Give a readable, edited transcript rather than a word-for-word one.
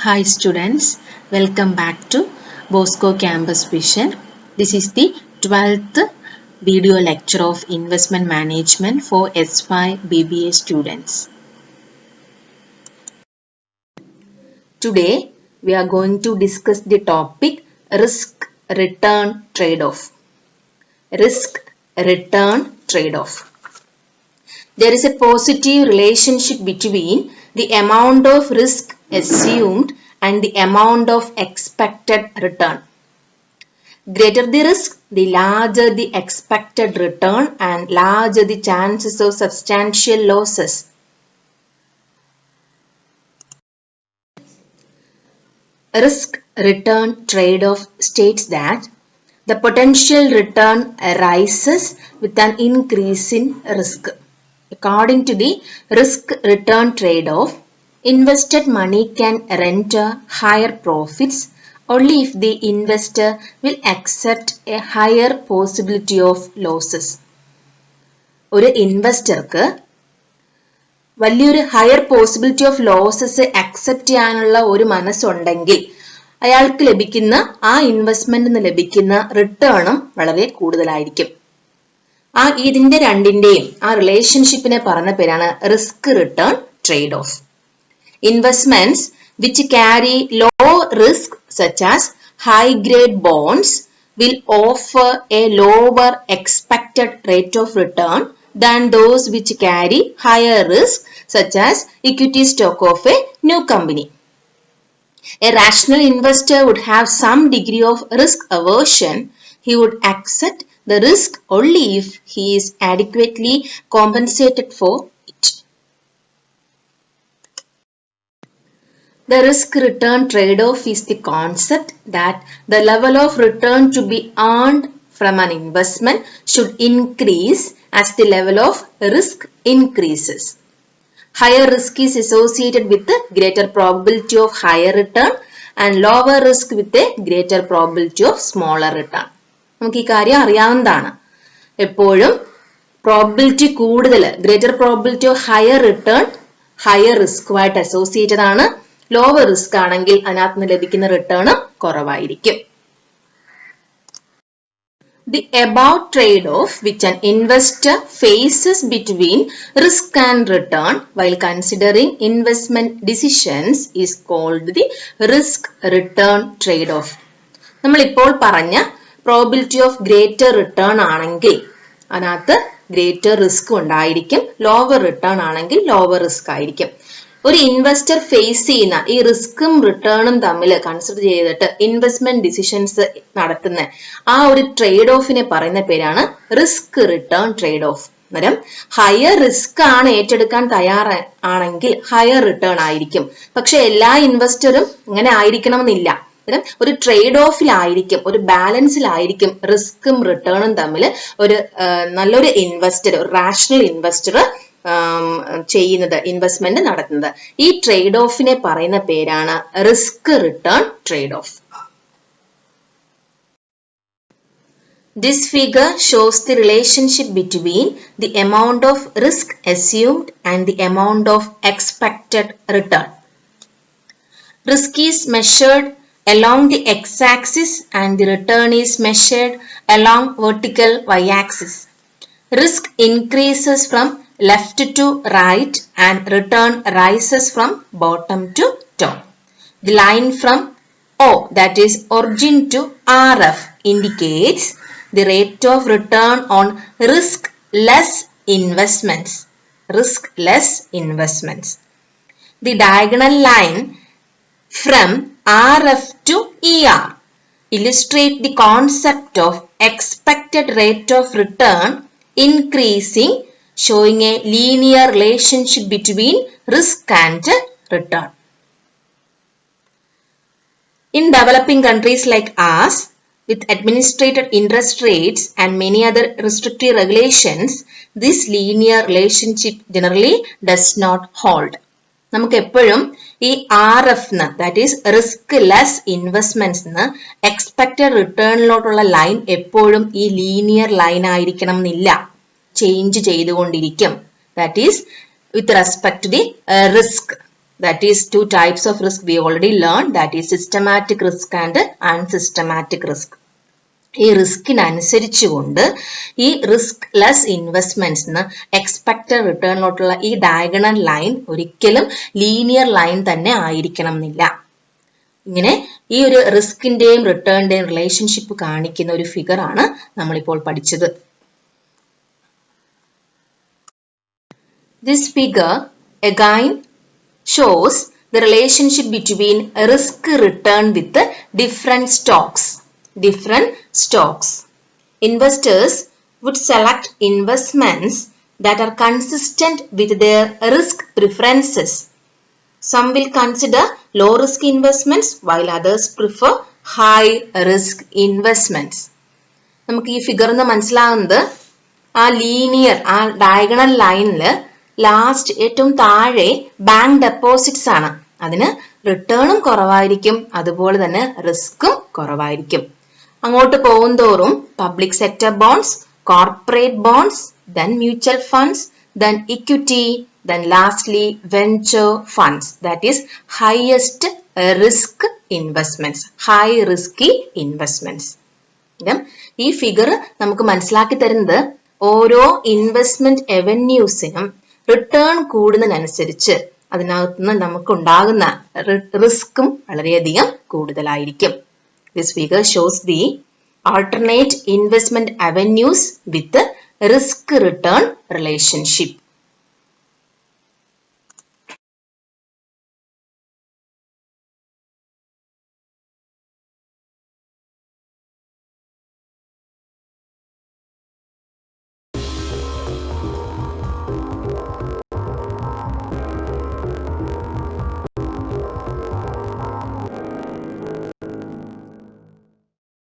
Hi students, welcome back to Bosco Campus Vision. This is the 12th video lecture of Investment Management for S5 BBA students. Today we are going to discuss the topic risk return trade-off. Risk return trade-off. There is a positive relationship between the amount of risk assumed and the amount of expected return. Greater the risk, the larger the expected return and larger the chances of substantial losses. Risk return trade-off states that the potential return arises with an increase in risk. According to the risk return trade-off, invested money can render higher profits only if the investor will accept a higher possibility of losses. ഒരു ഇൻവെസ്റ്റർക്ക് വലിയൊരു higher possibility of losses accept ചെയ്യാനുള്ള ഒരു മനസ്സുണ്ടെങ്കിൽ അയാൾക്ക് ലഭിക്കുന്ന ആ ഇൻവെസ്റ്റ്മെന്റിന് ലഭിക്കുന്ന റിട്ടേണും വളരെ കൂടുതലായിരിക്കും. ഇതിന്റെ രണ്ടിന്റെയും ആ റിലേഷൻഷിപ്പിനെ പറഞ്ഞ പേരാണ് risk return trade off. Investments which carry low risk such as high grade bonds will offer a lower expected rate of return than those which carry higher risk such as equity stock of a new company. A rational investor would have some degree of risk aversion. He would accept the risk only if he is adequately compensated for it. The risk-return trade-off is the concept that the level of return to be earned from an investment should increase as the level of risk increases. Higher risk is associated with a greater probability of higher return and lower risk with a greater probability of smaller return. നമുക്ക് ഈ കാര്യം അറിയാവുന്നതാണ്. എപ്പോഴും probability കൂടുതൽ, greater probability of higher return higher റിസ്കുമായിട്ട് associated ആണ്. Lower risk ആണെങ്കിൽ അതിനകത്ത് നിന്ന് ലഭിക്കുന്ന റിട്ടേൺ കുറവായിരിക്കും. The above trade-off which an investor faces between risk and return while considering investment decisions is called the risk-return trade-off. നമ്മളിപ്പോൾ പറഞ്ഞ പ്രോബിലിറ്റി ഓഫ് ഗ്രേറ്റർ റിട്ടേൺ ആണെങ്കിൽ അതിനകത്ത് ഗ്രേറ്റർ റിസ്ക് ഉണ്ടായിരിക്കും, ലോവർ റിട്ടേൺ ആണെങ്കിൽ ലോവർ റിസ്ക് ആയിരിക്കും. ഒരു investor face ചെയ്യുന്ന ഈ റിസ്കും റിട്ടേണും തമ്മിൽ കൺസിഡർ ചെയ്തിട്ട് ഇൻവെസ്റ്റ്മെന്റ് ഡിസിഷൻസ് നടത്തുന്ന ആ ഒരു ട്രേഡ് ഓഫിനെ പറയുന്ന പേരാണ് റിസ്ക് റിട്ടേൺ ട്രേഡ് ഓഫ്. അന്നേരം ഹയർ റിസ്ക് ആണ് ഏറ്റെടുക്കാൻ തയ്യാറാണെങ്കിൽ ഹയർ റിട്ടേൺ ആയിരിക്കും. പക്ഷെ എല്ലാ ഇൻവെസ്റ്ററും ഇങ്ങനെ ആയിരിക്കണമെന്നില്ല. അന്നേരം ഒരു ട്രേഡ് ഓഫിലായിരിക്കും, ഒരു ബാലൻസിലായിരിക്കും റിസ്കും റിട്ടേണും തമ്മിൽ ഒരു നല്ലൊരു ഇൻവെസ്റ്റർ, ഒരു റാഷണൽ ഇൻവെസ്റ്റർ ചെയ്യുന്നത്, ഇൻവെസ്റ്റ്മെന്റ് നടത്തുന്നത്. ഈ ട്രേഡ് ഓഫിനെ പറയുന്ന പേരാണ് risk return trade off. This figure shows the relationship between the amount of risk assumed and the amount of expected return. Risk is measured along the x-axis and the return is measured along vertical y-axis. Risk increases from left to right and return rises from bottom to top. The line from O, that is origin to RF, indicates the rate of return on risk-less investments. Risk-less investments. The diagonal line from RF to ER illustrate the concept of expected rate of return increasing, showing a linear relationship between risk and return. In developing countries like ours, with administrated interest rates and many other restrictive regulations, this linear relationship generally does not hold. നമുക്ക് എപ്പോഴും ഈ RF that is riskless investments expected റിട്ടേണിലോട്ടുള്ള line എപ്പോഴും ഈ linear line ആയിരിക്കണം എന്നില്ല, change ചെയ്തുകൊണ്ടിരിക്കും. That is with respect to the risk. That is two types of risk we already learned, that is systematic risk and unsystematic risk. ഈ റിസ്കിനനുസരിച്ചുകൊണ്ട് ഈ risk less ഇൻവെസ്റ്റ്മെന്റ്സിന് expected റിട്ടേണിലോട്ടുള്ള ഈ diagonal line ഒരിക്കലും linear line തന്നെ ആയിരിക്കണം എന്നില്ല. ഇങ്ങനെ ഈ ഒരു റിസ്കിന്റെയും റിട്ടേണിന്റെയും റിലേഷൻഷിപ്പ് കാണിക്കുന്ന ഒരു ഫിഗർ ആണ് നമ്മളിപ്പോൾ പഠിച്ചത്. This figure again shows the relationship between risk return with different stocks. Investors would select investments that are consistent with their risk preferences. Some will consider low risk investments while others prefer high risk investments. നമുക്ക് ഈ ഫിഗറിന്ന് മനസ്സിലാകുന്നത് ആ linear ആ diagonal ലൈനിൽ last ഏറ്റവും താഴെ bank deposits ആണ്. അതിന് റിട്ടേണും കുറവായിരിക്കും, അതുപോലെ തന്നെ റിസ്ക്കും കുറവായിരിക്കും. അങ്ങോട്ട് പോകുന്തോറും public sector bonds, corporate bonds, then mutual funds, then equity, then lastly venture funds, that is highest risk investments, high risky investments. ഈ ഫിഗർ നമുക്ക് മനസ്സിലാക്കി തരുന്നത് ഓരോ ഇൻവെസ്റ്റ്മെന്റ് അവന്യൂസിനും റിട്ടേൺ കൂടുന്നതിനനുസരിച്ച് അതിനകത്തുനിന്ന് നമുക്ക് ഉണ്ടാകുന്ന റിസ്ക്കും വളരെയധികം കൂടുതലായിരിക്കും. This figure shows the alternate investment avenues with risk return relationship.